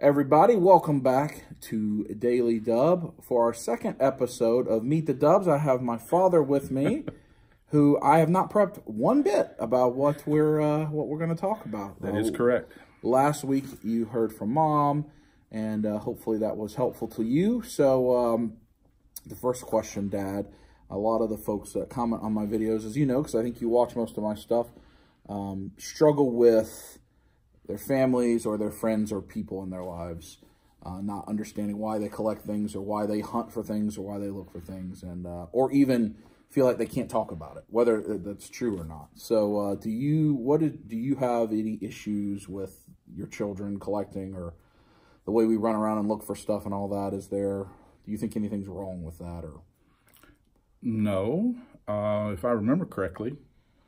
Everybody, welcome back to Daily Dub. For our second episode of Meet the Dubs, I have my father with me, who I have not prepped one bit about what we're going to talk about. That is correct. Last week you heard from Mom, and hopefully that was helpful to you. So the first question, Dad, a lot of the folks that comment on my videos, as you know, because I think you watch most of my stuff, struggle with their families or their friends or people in their lives, not understanding why they collect things or why they hunt for things or why they look for things, and or even feel like they can't talk about it, whether that's true or not. So do you have any issues with your children collecting or the way we run around and look for stuff and all that? Do you think anything's wrong with that? Or no, if I remember correctly,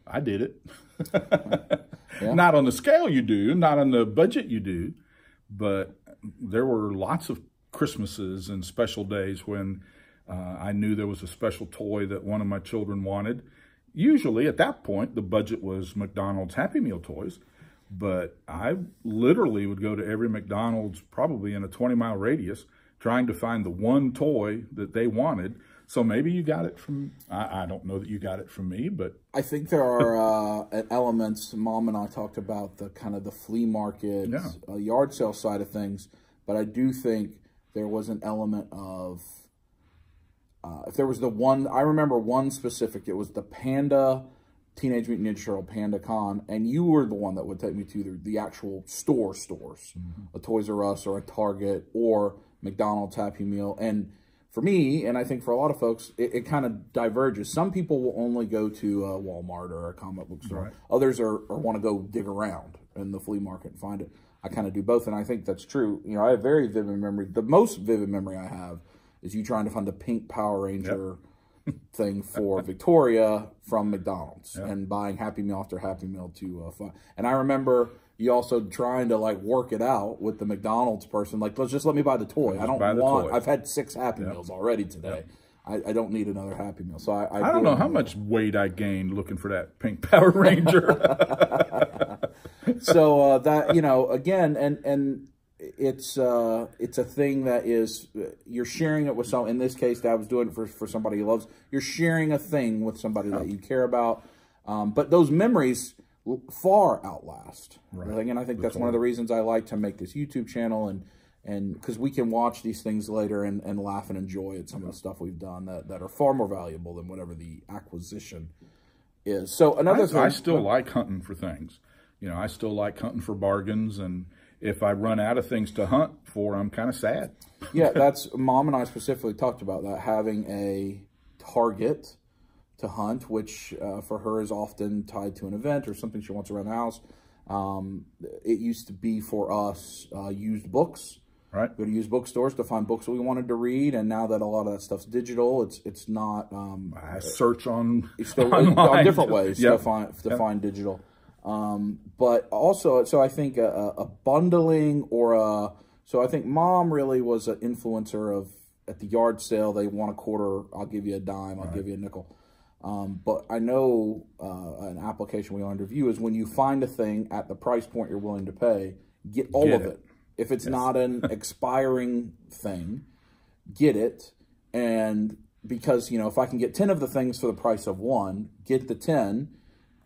I did it. Yeah. Not on the scale you do, not on the budget you do, but there were lots of Christmases and special days when I knew there was a special toy that one of my children wanted. Usually at that point, the budget was McDonald's Happy Meal toys, but I literally would go to every McDonald's probably in a 20-mile radius trying to find the one toy that they wanted. So maybe you got it from, I don't know that you got it from me, but I think there are elements. Mom and I talked about the kind of the flea market, yard sale side of things, but I do think there was an element of, if there was the one, I remember one specific, it was the Panda, Teenage Mutant Ninja Turtle Panda Con, and you were the one that would take me to the actual stores, a Toys R Us or a Target or McDonald's Happy Meal. And for me, and I think for a lot of folks, it kind of diverges. Some people will only go to a Walmart or a comic book store. Right. Others want to go dig around in the flea market and find it. I kind of do both, and I think that's true. You know, I have very vivid memory. The most vivid memory I have is you trying to find the pink Power Ranger thing for Victoria from McDonald's and buying Happy Meal after Happy Meal to find. And I remember you also trying to like work it out with the McDonald's person, like, just let me buy the toy. I've had 6 Happy Meals already today. I don't need another Happy Meal. So I don't know how much weight I gained looking for that pink Power Ranger. So that, you know, again, and it's a thing that is, you're sharing it with in this case, Dad was doing it for somebody he loves. You're sharing a thing with somebody that you care about. But those memories far outlast. Right. And I think that's one of the reasons I like to make this YouTube channel, and because we can watch these things later and laugh and enjoy at some of the stuff we've done that are far more valuable than whatever the acquisition is. So another thing, I still like hunting for things. You know, I still like hunting for bargains, and if I run out of things to hunt for, I'm kind of sad. Yeah, that's, Mom and I specifically talked about that, having a target to hunt, which for her is often tied to an event or something she wants around the house. It used to be for us used books. Right. Go to used bookstores to find books that we wanted to read, and now that a lot of that stuff's digital, it's not. I search on different ways to find digital. But also, so I think a bundling or so I think Mom really was an influencer of, at the yard sale, they want a quarter, I'll give you a dime, I'll give you a nickel. But I know an application we want to review is when you find a thing at the price point you're willing to pay, get all of it. If it's not an expiring thing, get it. And because, you know, if I can get 10 of the things for the price of one, get the 10,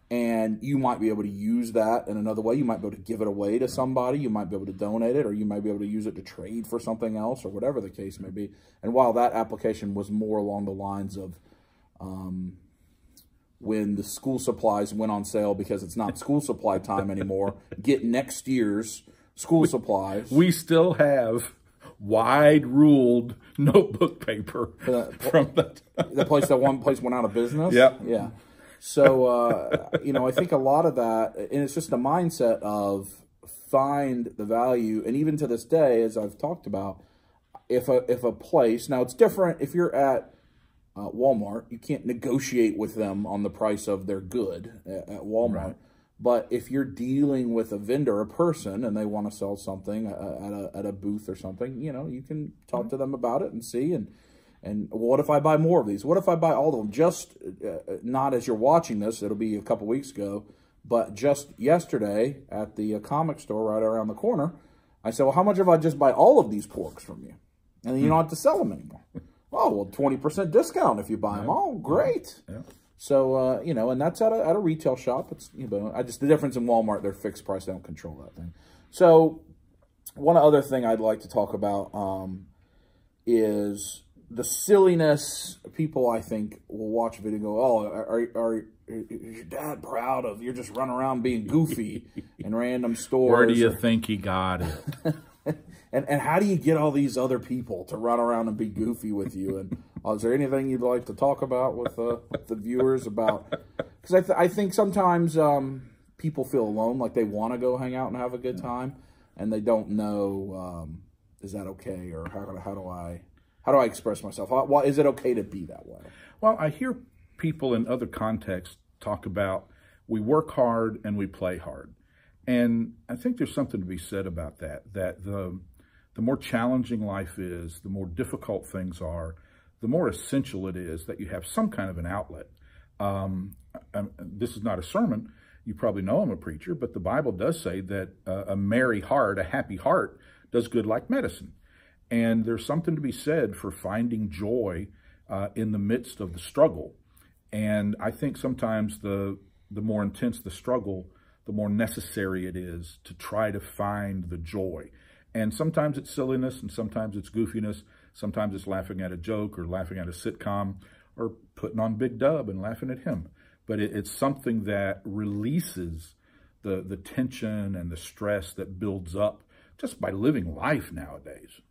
and you might be able to use that in another way. You might be able to give it away to somebody. You might be able to donate it, or you might be able to use it to trade for something else, or whatever the case may be. And while that application was more along the lines of when the school supplies went on sale because it's not school supply time anymore, get next year's school supplies. We still have wide-ruled notebook paper from the place that one place went out of business. Yeah. So, you know, I think a lot of that, and it's just a mindset of find the value. And even to this day, as I've talked about, if a place, now it's different if you're at Walmart, you can't negotiate with them on the price of their good at Walmart. Right. But if you're dealing with a vendor, a person, and they want to sell something at a booth or something, you know, you can talk to them about it and see. And what if I buy more of these? What if I buy all of them? Just not as you're watching this, it'll be a couple weeks ago, but just yesterday at the comic store right around the corner, I said, well, how much if I just buy all of these porks from you? And then you don't have to sell them anymore. Oh, well, 20% discount if you buy them. Oh, great. Yeah. So, you know, and that's at a retail shop. It's, you know, the difference in Walmart, they're fixed price. They don't control that thing. So one other thing I'd like to talk about is the silliness. People, I think, will watch a video and go, oh, is your dad proud of you're just running around being goofy in random stores? Where do you think he got it? And how do you get all these other people to run around and be goofy with you? And is there anything you'd like to talk about with the viewers about? Because I think sometimes people feel alone, like they want to go hang out and have a good time, and they don't know, is that okay, or how do I express myself? Is it okay to be that way? Well, I hear people in other contexts talk about we work hard and we play hard. And I think there's something to be said about that, that the more challenging life is, the more difficult things are, the more essential it is that you have some kind of an outlet. This is not a sermon. You probably know I'm a preacher, but the Bible does say that a merry heart, a happy heart, does good like medicine. And there's something to be said for finding joy in the midst of the struggle. And I think sometimes the more intense the struggle, the more necessary it is to try to find the joy. And sometimes it's silliness, and sometimes it's goofiness. Sometimes it's laughing at a joke or laughing at a sitcom or putting on Big Dub and laughing at him. But it's something that releases the tension and the stress that builds up just by living life nowadays.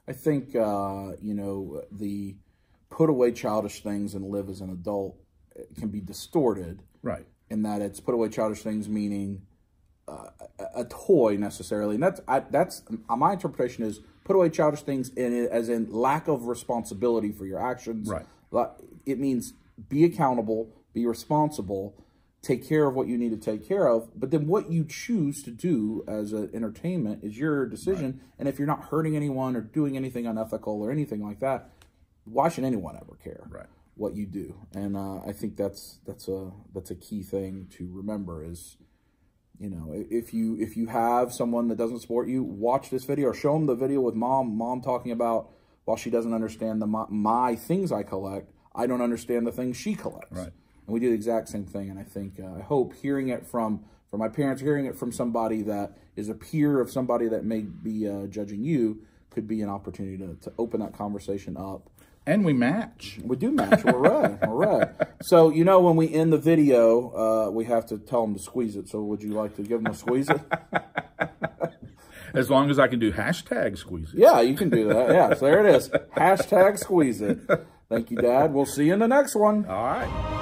I think, you know, the put away childish things and live as an adult can be distorted. Right. In that it's put away childish things, meaning a toy necessarily. And that's my interpretation is put away childish things as in lack of responsibility for your actions. Right. It means be accountable, be responsible, take care of what you need to take care of. But then what you choose to do as an entertainment is your decision. Right. And if you're not hurting anyone or doing anything unethical or anything like that, why should anyone ever care? Right. What you do? And I think that's a key thing to remember is, you know, if you have someone that doesn't support you, watch this video or show them the video with mom talking about, while she doesn't understand my things I collect, I don't understand the things she collects. Right. And we do the exact same thing. And I think I hope hearing it from my parents, hearing it from somebody that is a peer of somebody that may be judging you, could be an opportunity to open that conversation up. And we match. We do match. We're red. We're red. So, you know, when we end the video, we have to tell them to squeeze it. So would you like to give them a squeeze it? As long as I can do hashtag squeeze it. Yeah, you can do that. Yeah, so there it is. Hashtag squeeze it. Thank you, Dad. We'll see you in the next one. All right.